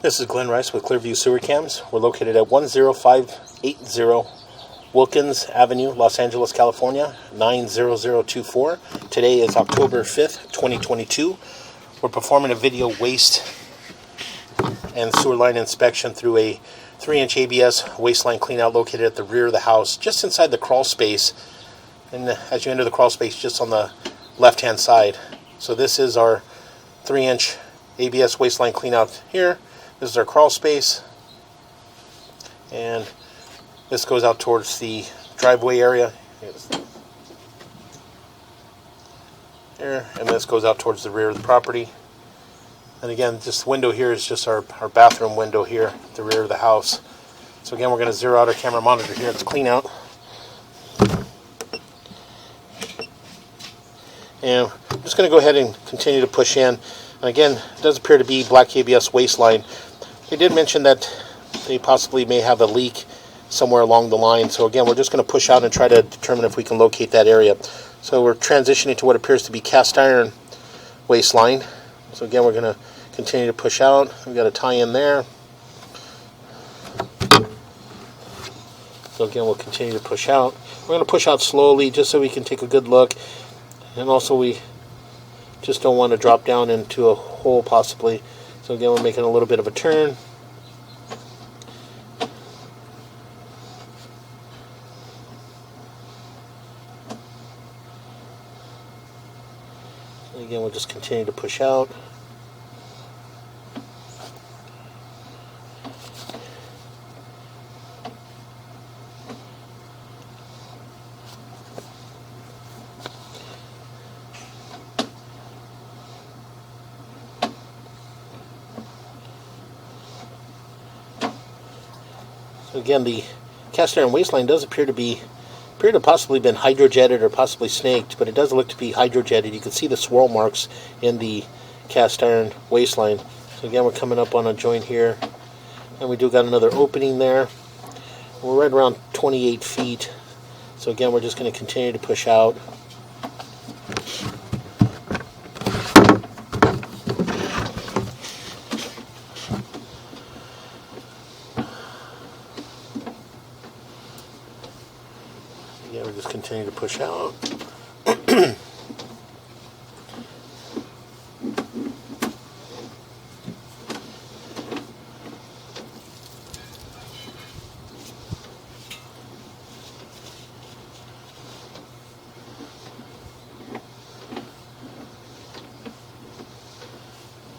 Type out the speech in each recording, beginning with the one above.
This is Glenn Rice with Clearview Sewer Cams. We're located at 10580 Wilkins Avenue, Los Angeles, California, 90024. Today is October 5th, 2022. We're performing a video waste and sewer line inspection through a 3-inch ABS waste line cleanout located at the rear of the house, just inside the crawl space. And as you enter the crawl space, just on the left-hand side. So this is our 3-inch ABS waste line cleanout here. This is our crawl space, and this goes out towards the driveway area here, and this goes out towards the rear of the property. And again, this window here is just our bathroom window here at the rear of the house. So again, we're going to zero out our camera monitor here. It's clean out. And I'm just going to go ahead and continue to push in. And again, it does appear to be black ABS waste line. They did mention that they possibly may have a leak somewhere along the line. So again, we're just going to push out and try to determine if we can locate that area. So we're transitioning to what appears to be cast iron waste line. So again, we're going to continue to push out. We've got a tie in there. So again, we'll continue to push out. We're going to push out slowly just so we can take a good look. And also we just don't want to drop down into a hole possibly. So again, we're making a little bit of a turn. And again, we'll just continue to push out. So again, the cast iron waste line does appear to possibly been hydrojetted or possibly snaked, but it does look to be hydrojetted. You can see the swirl marks in the cast iron waste line. So again, we're coming up on a joint here, and we do got another opening there. We're right around 28 feet. So again, we're just going to continue to push out. Yeah, we're just continue to push out.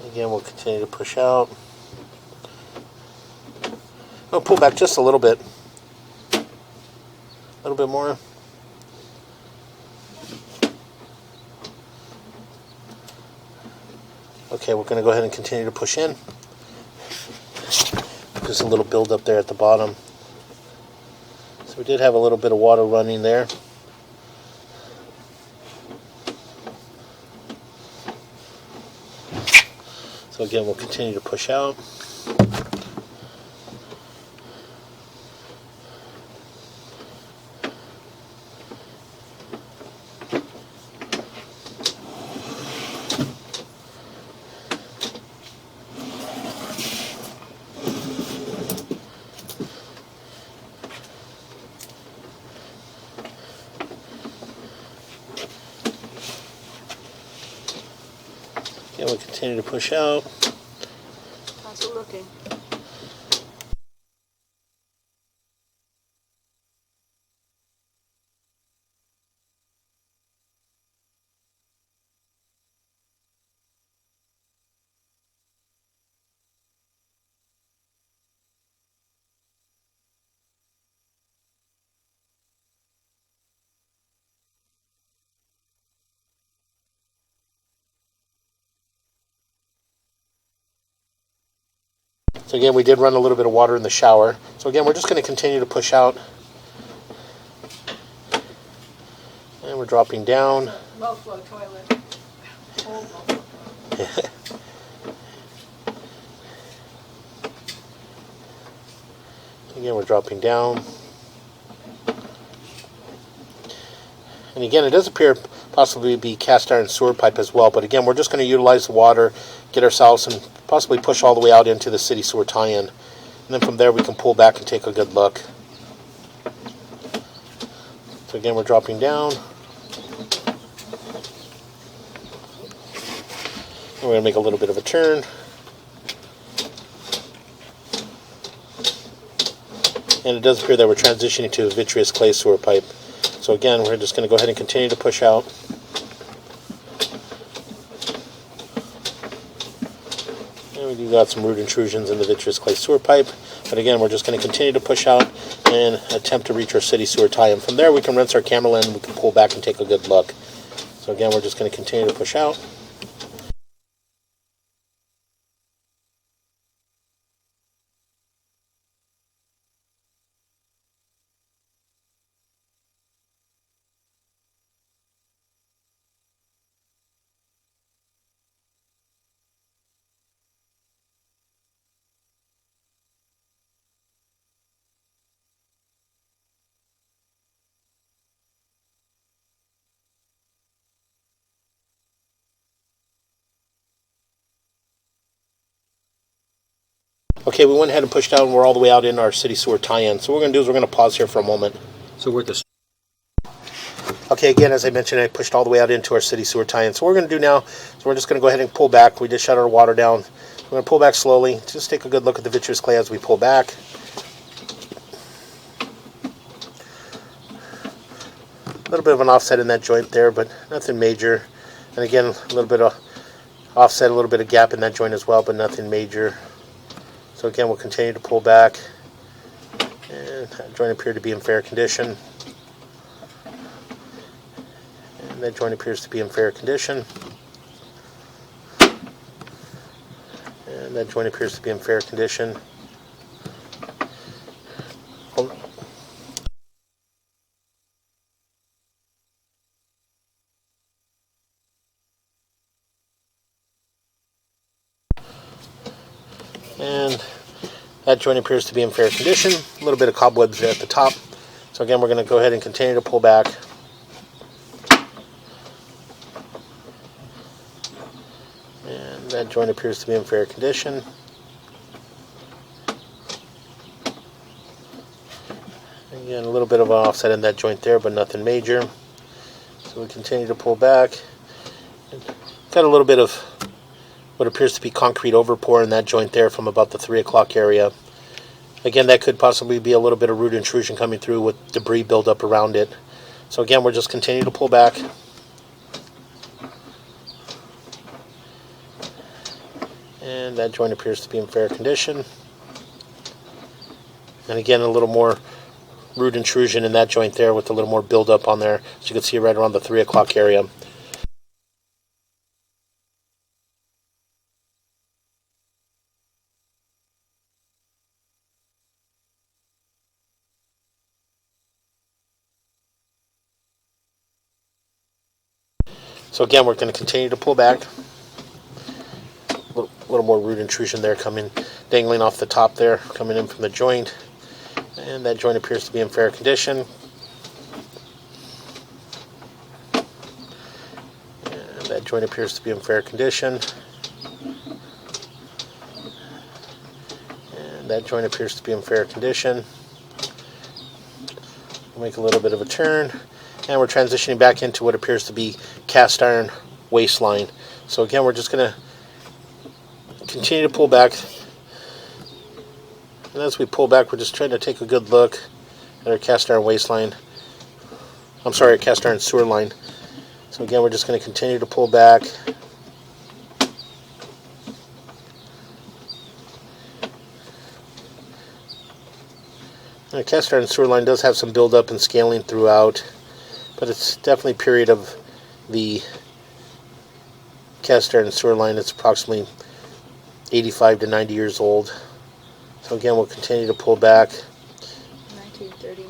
Again, we'll continue to push out. I'll pull back just a little bit. A little bit more. Okay, we're going to go ahead and continue to push in. There's a little build up there at the bottom. So we did have a little bit of water running there. So again, we'll continue to push out. Again, we'll continue to push out. How's it looking? So again, we did run a little bit of water in the shower. So again, we're just going to continue to push out. And we're dropping down. Low flow toilet. Old low flow. Again, we're dropping down. And again, it does appear possibly be cast iron sewer pipe as well. But again, we're just going to utilize the water, get ourselves, and possibly push all the way out into the city sewer tie-in. And then from there we can pull back and take a good look. So again, we're dropping down. And we're going to make a little bit of a turn. And it does appear that we're transitioning to a vitreous clay sewer pipe. So again, we're just going to go ahead and continue to push out. And we do got some root intrusions in the vitreous clay sewer pipe. But again, we're just going to continue to push out and attempt to reach our city sewer tie-in. From there, we can rinse our camera lens and we can pull back and take a good look. So again, we're just going to continue to push out. Okay, we went ahead and pushed out and we're all the way out in our city sewer tie-in. So what we're going to do is we're going to pause here for a moment. So we're at the... Okay, again, as I mentioned, I pushed all the way out into our city sewer tie-in. So what we're going to do now is we're just going to go ahead and pull back. We just shut our water down. We're going to pull back slowly. Just take a good look at the vitreous clay as we pull back. A little bit of an offset in that joint there, but nothing major. And again, a little bit of offset, a little bit of gap in that joint as well, but nothing major. So again, we'll continue to pull back. And that joint appeared to be in fair condition. And that joint appears to be in fair condition. And that joint appears to be in fair condition. And that joint appears to be in fair condition. A little bit of cobwebs there at the top. So again, we're going to go ahead and continue to pull back. And that joint appears to be in fair condition. Again, a little bit of an offset in that joint there, but nothing major. So we continue to pull back. Got a little bit of what appears to be concrete overpour in that joint there from about the 3 o'clock area. Again, that could possibly be a little bit of root intrusion coming through with debris buildup around it. So again, we're just continuing to pull back. And that joint appears to be in fair condition. And again, a little more root intrusion in that joint there with a little more buildup on there. As you can see right around the 3 o'clock area. So again, we're going to continue to pull back. A little more root intrusion there coming, dangling off the top there, coming in from the joint. And that joint appears to be in fair condition. And that joint appears to be in fair condition. And that joint appears to be in fair condition. We'll make a little bit of a turn. And we're transitioning back into what appears to be cast iron waistline. So again, we're just going to continue to pull back. And as we pull back, we're just trying to take a good look at our cast iron waistline. I'm sorry, cast iron sewer line. So again, we're just going to continue to pull back. The cast iron sewer line does have some buildup and scaling throughout, but it's definitely a period of the cast iron sewer line. It's approximately 85 to 90 years old. So again, we'll continue to pull back. 1939.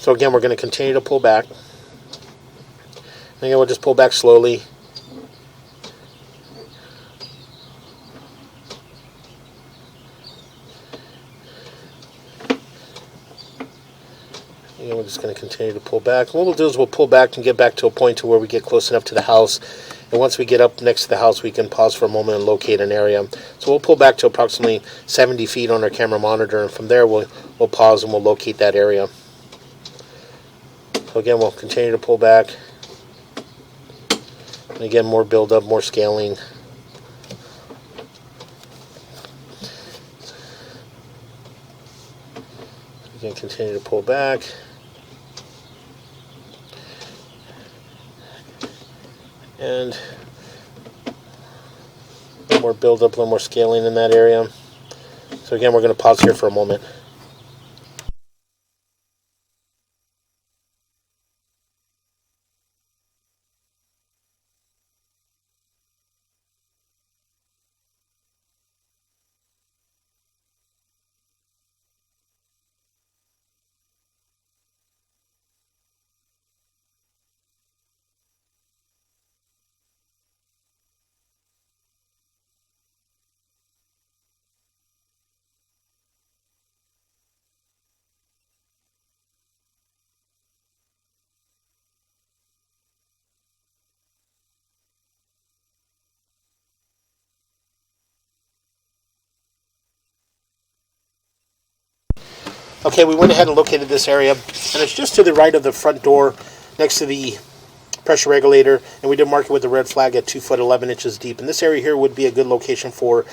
So again, we're going to continue to pull back. And again, we'll just pull back slowly. And we're just going to continue to pull back. What we'll do is we'll pull back and get back to a point to where we get close enough to the house. And once we get up next to the house, we can pause for a moment and locate an area. So we'll pull back to approximately 70 feet on our camera monitor, and from there we'll pause and we'll locate that area. So again, we'll continue to pull back. And again, more build-up, more scaling. Again, continue to pull back. And a little more build-up, a little more scaling in that area. So again, we're going to pause here for a moment. Okay, we went ahead and located this area, and it's just to the right of the front door, next to the pressure regulator, and we did mark it with the red flag at 2 foot 11 inches deep. And this area here would be a good location for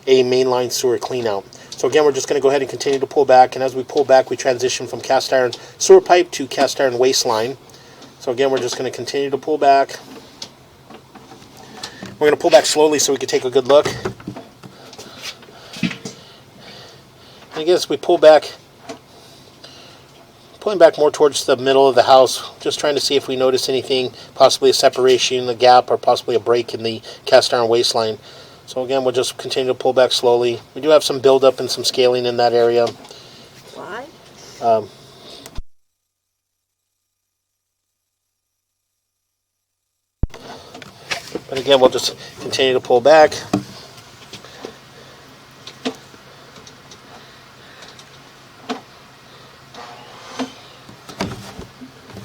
a mainline sewer cleanout. So again, we're just going to go ahead and continue to pull back, and as we pull back, we transition from cast iron sewer pipe to cast iron waste line. So again, we're just going to continue to pull back. We're going to pull back slowly so we can take a good look. And again, as we pull back, pulling back more towards the middle of the house, just trying to see if we notice anything, possibly a separation, a gap, or possibly a break in the cast iron waste line. So again, we'll just continue to pull back slowly. We do have some buildup and some scaling in that area. Why? But again, we'll just continue to pull back.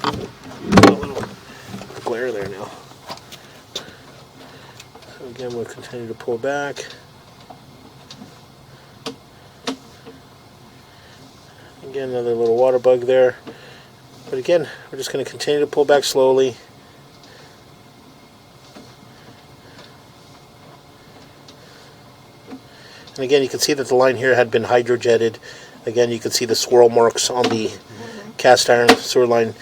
A little glare there now. So again, we'll continue to pull back. Again, another little water bug there. But again, we're just going to continue to pull back slowly. And again, you can see that the line here had been hydrojetted. Again, you can see the swirl marks on the cast iron sewer line.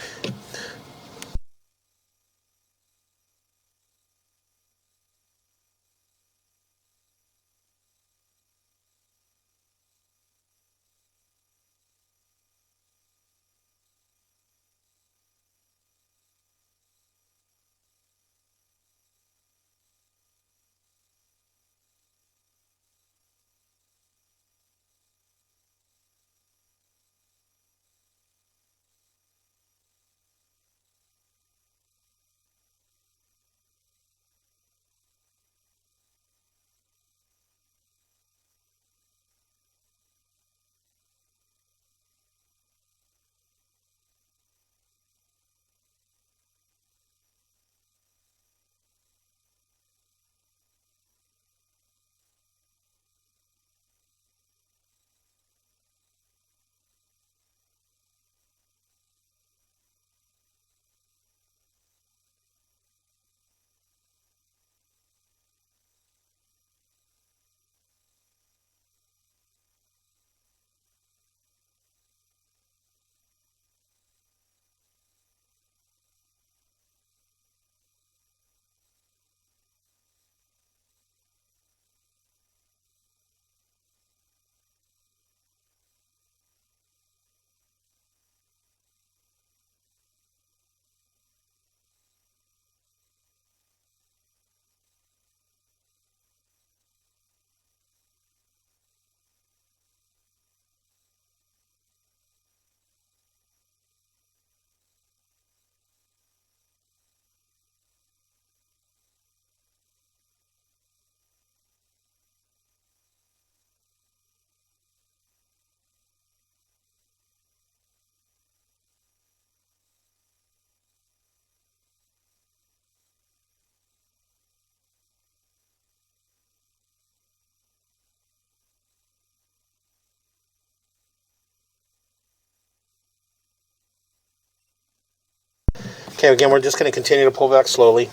Okay, again, we're just going to continue to pull back slowly.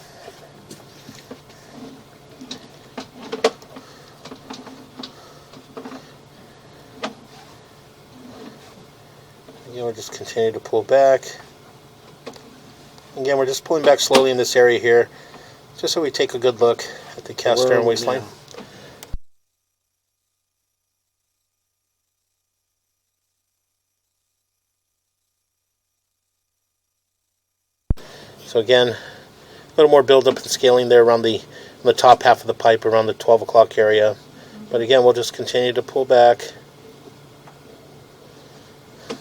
Again, we're just continue to pull back. Again, we're just pulling back slowly in this area here, just so we take a good look at the cast stern waistline. Now. So again, a little more buildup and scaling there around the top half of the pipe, around the 12 o'clock area. But again, we'll just continue to pull back. And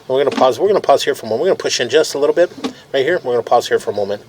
we're going to pause. We're going to pause here for a moment. We're going to push in just a little bit right here. We're going to pause here for a moment.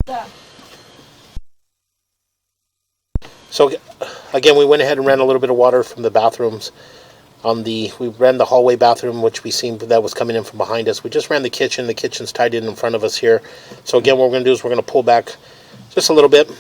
Yeah. So again, we went ahead and ran a little bit of water from the bathrooms. We ran the hallway bathroom, which we seen that was coming in from behind us. We just ran the kitchen. The kitchen's tied in front of us here. So again, what we're going to do is we're going to pull back just a little bit.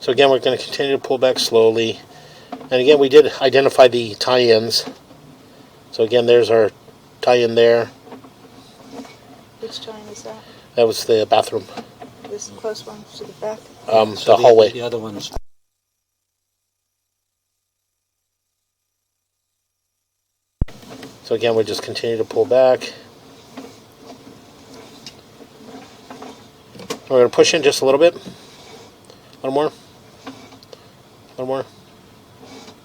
So again, we're going to continue to pull back slowly. And again, we did identify the tie-ins. So again, there's our tie-in there. Which time is that? That was the bathroom. This close one to the back? The hallway. The other ones. So again, we just continue to pull back. We're going to push in just a little bit. A little more. A little more.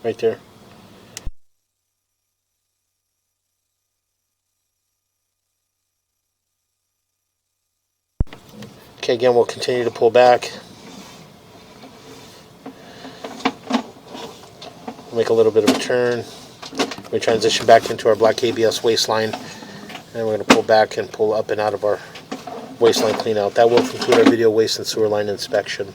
Right there. Okay, again, we'll continue to pull back. Make a little bit of a turn. We transition back into our black ABS waistline, and we're going to pull back and pull up and out of our waistline clean out. That will conclude our video waste and sewer line inspection.